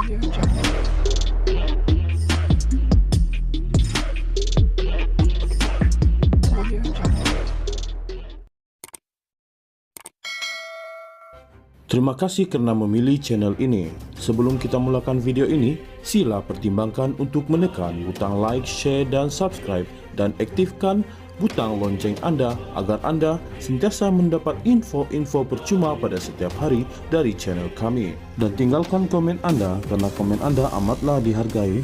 Terima kasih karena memilih channel ini. Sebelum kita mulakan video ini, sila pertimbangkan untuk menekan butang like, share, dan subscribe, dan aktifkan butang lonceng Anda agar Anda sentiasa mendapat info-info percuma pada setiap hari dari channel kami. Dan tinggalkan komen Anda karena komen Anda amatlah dihargai.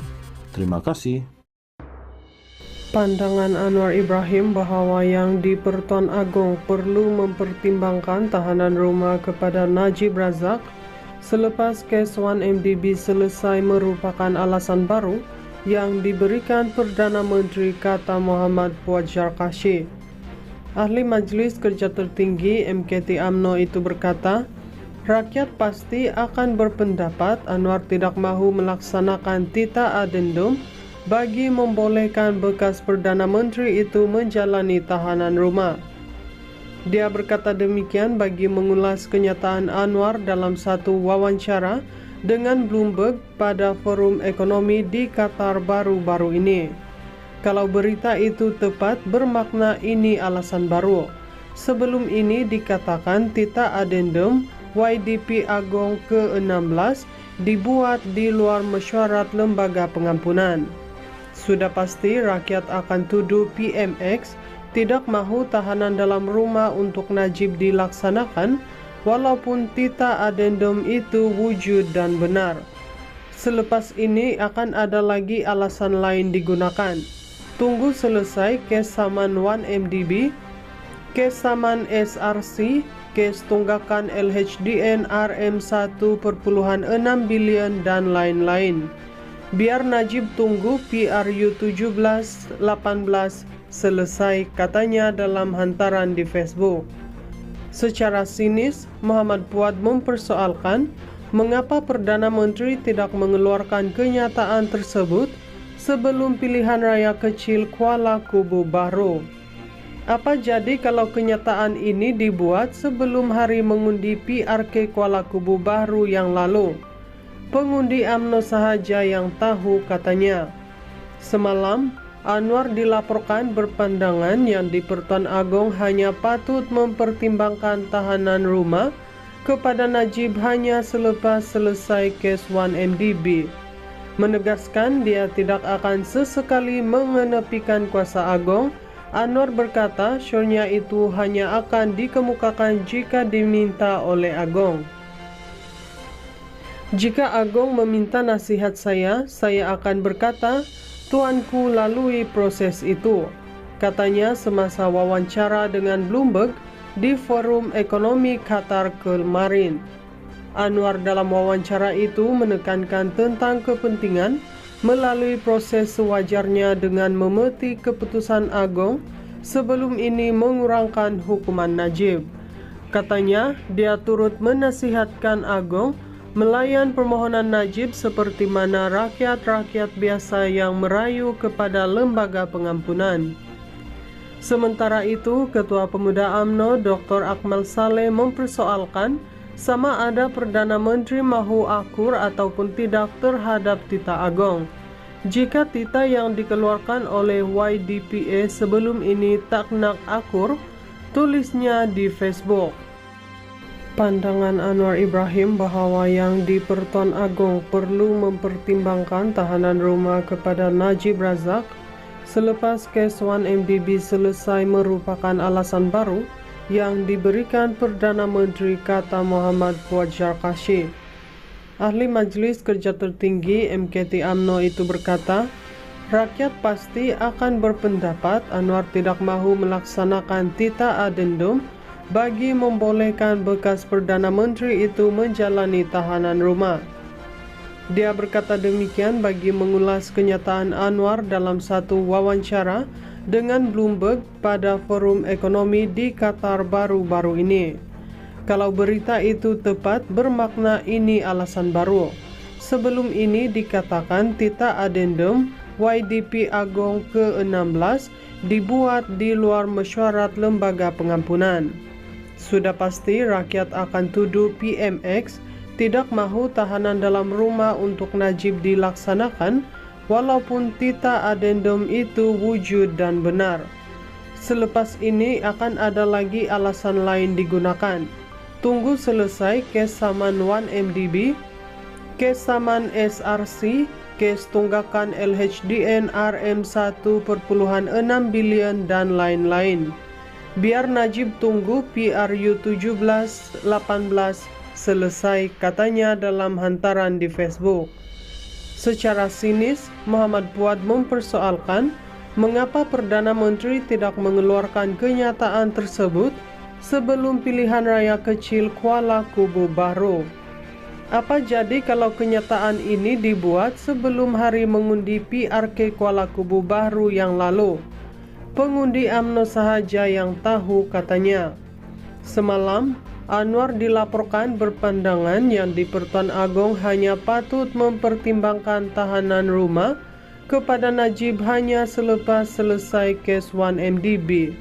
Terima kasih. Pandangan Anwar Ibrahim bahwa yang di Pertuan Agong perlu mempertimbangkan tahanan rumah kepada Najib Razak selepas kes 1MDB selesai merupakan alasan baru yang diberikan Perdana Menteri, kata Muhammad Fuad Zarkashi. Ahli Majlis Kerja Tertinggi MKT UMNO itu berkata, rakyat pasti akan berpendapat Anwar tidak mahu melaksanakan tita adendum bagi membolehkan bekas Perdana Menteri itu menjalani tahanan rumah. Dia berkata demikian bagi mengulas kenyataan Anwar dalam satu wawancara dengan Bloomberg pada Forum Ekonomi di Qatar baru-baru ini. Kalau berita itu tepat, bermakna ini alasan baru. Sebelum ini dikatakan tita adendum YDP Agong ke-16 dibuat di luar mesyuarat lembaga pengampunan. Sudah pasti rakyat akan tuduh PMX tidak mahu tahanan dalam rumah untuk Najib dilaksanakan walaupun tita adendum itu wujud dan benar. Selepas ini akan ada lagi alasan lain digunakan. Tunggu selesai kes saman 1MDB, kes saman SRC, kes tunggakan LHDN RM 1,6 bilion dan lain-lain. Biar Najib tunggu PRU 17-18 selesai, katanya dalam hantaran di Facebook. Secara sinis, Muhammad Fuad mempersoalkan mengapa Perdana Menteri tidak mengeluarkan kenyataan tersebut sebelum pilihan raya kecil Kuala Kubu Bahru. Apa jadi kalau kenyataan ini dibuat sebelum hari mengundi PRK Kuala Kubu Bahru yang lalu? Pengundi UMNO sahaja yang tahu, katanya. Semalam, Anwar dilaporkan berpandangan yang di Pertuan Agong hanya patut mempertimbangkan tahanan rumah kepada Najib hanya selepas selesai kes 1MDB. Menegaskan dia tidak akan sesekali mengenepikan kuasa Agong, Anwar berkata syornya itu hanya akan dikemukakan jika diminta oleh Agong. Jika Agong meminta nasihat saya akan berkata, tuanku lalui proses itu, katanya semasa wawancara dengan Bloomberg di Forum Ekonomi Qatar kemarin. Anwar dalam wawancara itu menekankan tentang kepentingan melalui proses sewajarnya dengan memetik keputusan Agong sebelum ini mengurangkan hukuman Najib. Katanya, dia turut menasihatkan Agong melayan permohonan Najib seperti mana rakyat-rakyat biasa yang merayu kepada lembaga pengampunan. Sementara itu, Ketua Pemuda UMNO Dr. Akmal Saleh mempersoalkan sama ada Perdana Menteri mahu akur ataupun tidak terhadap tita Agong. Jika tita yang dikeluarkan oleh YDPA sebelum ini tak nak akur, tulisnya di Facebook. Pandangan Anwar Ibrahim bahwa yang di Pertuan Agong perlu mempertimbangkan tahanan rumah kepada Najib Razak selepas kes 1MDB selesai merupakan alasan baru yang diberikan Perdana Menteri, kata Muhammad Fuad Zarkashi. Ahli Majlis Kerja Tertinggi MKT UMNO itu berkata, rakyat pasti akan berpendapat Anwar tidak mahu melaksanakan tita adendum bagi membolehkan bekas Perdana Menteri itu menjalani tahanan rumah. Dia berkata demikian bagi mengulas kenyataan Anwar dalam satu wawancara dengan Bloomberg pada Forum Ekonomi di Qatar baru-baru ini. Kalau berita itu tepat, bermakna ini alasan baru. Sebelum ini dikatakan tita adendum YDP Agong ke-16 dibuat di luar mesyuarat lembaga pengampunan. Sudah pasti rakyat akan tuduh PMX tidak mahu tahanan dalam rumah untuk Najib dilaksanakan, walaupun tita adendum itu wujud dan benar. Selepas ini akan ada lagi alasan lain digunakan. Tunggu selesai kes saman 1MDB, kes saman SRC, kes tunggakan LHDN RM 1,6 bilion dan lain-lain. Biar Najib tunggu PRU 17-18 selesai, katanya dalam hantaran di Facebook. Secara sinis, Muhammad Fuad mempersoalkan mengapa Perdana Menteri tidak mengeluarkan kenyataan tersebut sebelum pilihan raya kecil Kuala Kubu Baru. Apa jadi kalau kenyataan ini dibuat sebelum hari mengundi PRK Kuala Kubu Baru yang lalu? Pengundi UMNO sahaja yang tahu, katanya. Semalam, Anwar dilaporkan berpandangan yang di Pertuan Agong hanya patut mempertimbangkan tahanan rumah kepada Najib hanya selepas selesai kes 1MDB.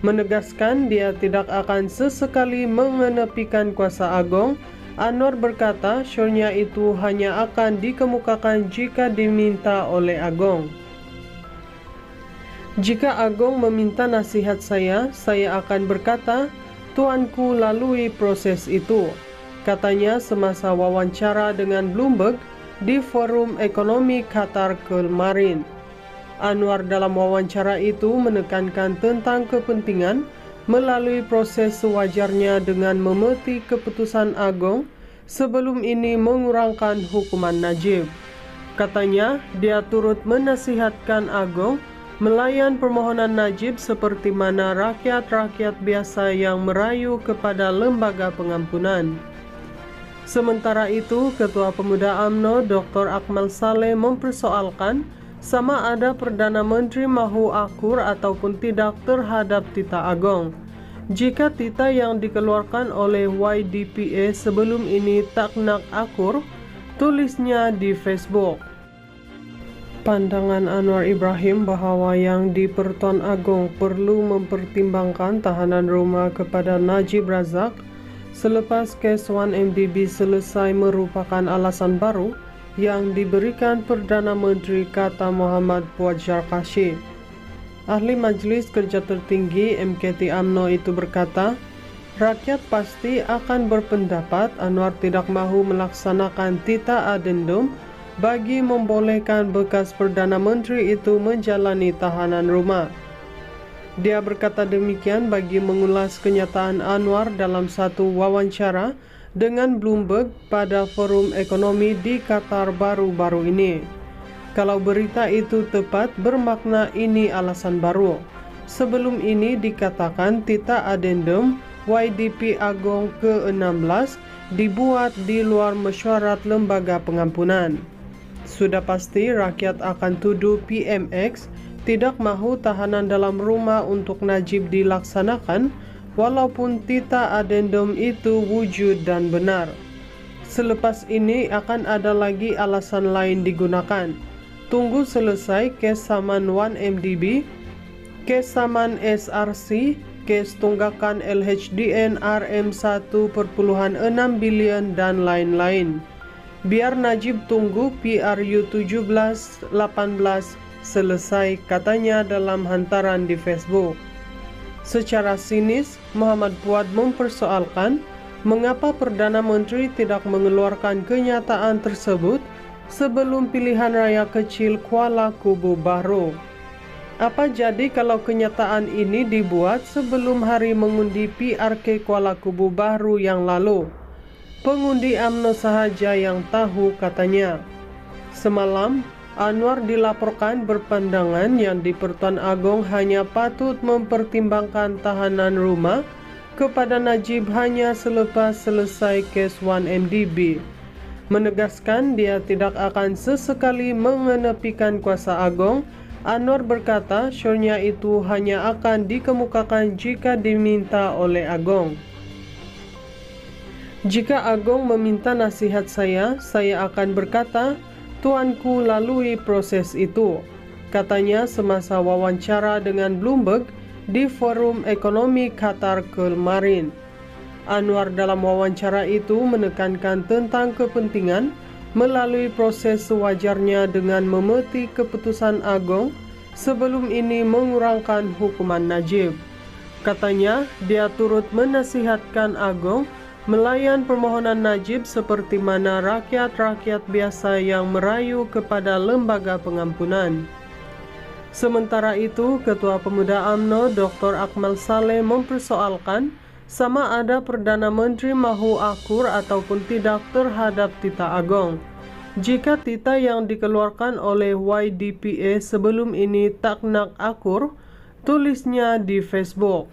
Menegaskan dia tidak akan sesekali mengenepikan kuasa Agong, Anwar berkata syornya itu hanya akan dikemukakan jika diminta oleh Agong. Jika Agong meminta nasihat saya akan berkata, tuanku lalui proses itu, katanya semasa wawancara dengan Bloomberg di Forum Ekonomi Qatar kemarin. Anwar dalam wawancara itu menekankan tentang kepentingan melalui proses sewajarnya dengan memetik keputusan Agong sebelum ini mengurangkan hukuman Najib. Katanya, dia turut menasihatkan Agong melayan permohonan Najib seperti mana rakyat-rakyat biasa yang merayu kepada lembaga pengampunan. Sementara itu, Ketua Pemuda UMNO Dr. Akmal Saleh mempersoalkan sama ada Perdana Menteri mahu akur ataupun tidak terhadap tita Agong. Jika tita yang dikeluarkan oleh YDPA sebelum ini tak nak akur, tulisnya di Facebook. Pandangan Anwar Ibrahim bahawa yang di Pertuan Agong perlu mempertimbangkan tahanan rumah kepada Najib Razak selepas kes 1MDB selesai merupakan alasan baru yang diberikan Perdana Menteri, kata Muhammad Fuad Zarkashi. Ahli Majlis Kerja Tertinggi MKT UMNO itu berkata, rakyat pasti akan berpendapat Anwar tidak mahu melaksanakan tita adendum bagi membolehkan bekas Perdana Menteri itu menjalani tahanan rumah. Dia berkata demikian bagi mengulas kenyataan Anwar dalam satu wawancara dengan Bloomberg pada Forum Ekonomi di Qatar baru-baru ini. Kalau berita itu tepat, bermakna ini alasan baru. Sebelum ini dikatakan tita adendum YDP Agong ke-16 dibuat di luar mesyuarat lembaga pengampunan. Sudah pasti rakyat akan tuduh PMX tidak mahu tahanan dalam rumah untuk Najib dilaksanakan, walaupun tita adendum itu wujud dan benar. Selepas ini akan ada lagi alasan lain digunakan. Tunggu selesai kes saman 1MDB, kes saman SRC, kes tunggakan LHDN RM 1,6 bilion dan lain-lain. Biar Najib tunggu PRU 17-18 selesai, katanya dalam hantaran di Facebook. Secara sinis, Muhammad Fuad mempersoalkan mengapa Perdana Menteri tidak mengeluarkan kenyataan tersebut sebelum pilihan raya kecil Kuala Kubu Baru. Apa jadi kalau kenyataan ini dibuat sebelum hari mengundi PRK Kuala Kubu Baru yang lalu? Pengundi UMNO sahaja yang tahu, katanya. Semalam, Anwar dilaporkan berpandangan yang di Pertuan Agong hanya patut mempertimbangkan tahanan rumah kepada Najib hanya selepas selesai kes 1MDB. Menegaskan dia tidak akan sesekali mengenepikan kuasa Agong, Anwar berkata syornya itu hanya akan dikemukakan jika diminta oleh Agong. Jika Agong meminta nasihat saya akan berkata, tuanku lalui proses itu, katanya semasa wawancara dengan Bloomberg di Forum Ekonomi Qatar kemarin. Anwar dalam wawancara itu menekankan tentang kepentingan melalui proses sewajarnya dengan memetik keputusan Agong sebelum ini mengurangkan hukuman Najib. Katanya, dia turut menasihatkan Agong melayan permohonan Najib seperti mana rakyat-rakyat biasa yang merayu kepada lembaga pengampunan. Sementara itu, Ketua Pemuda UMNO Dr. Akmal Saleh mempersoalkan sama ada Perdana Menteri mahu akur ataupun tidak terhadap Tita Agong. Jika tita yang dikeluarkan oleh YDPA sebelum ini tak nak akur, tulisnya di Facebook.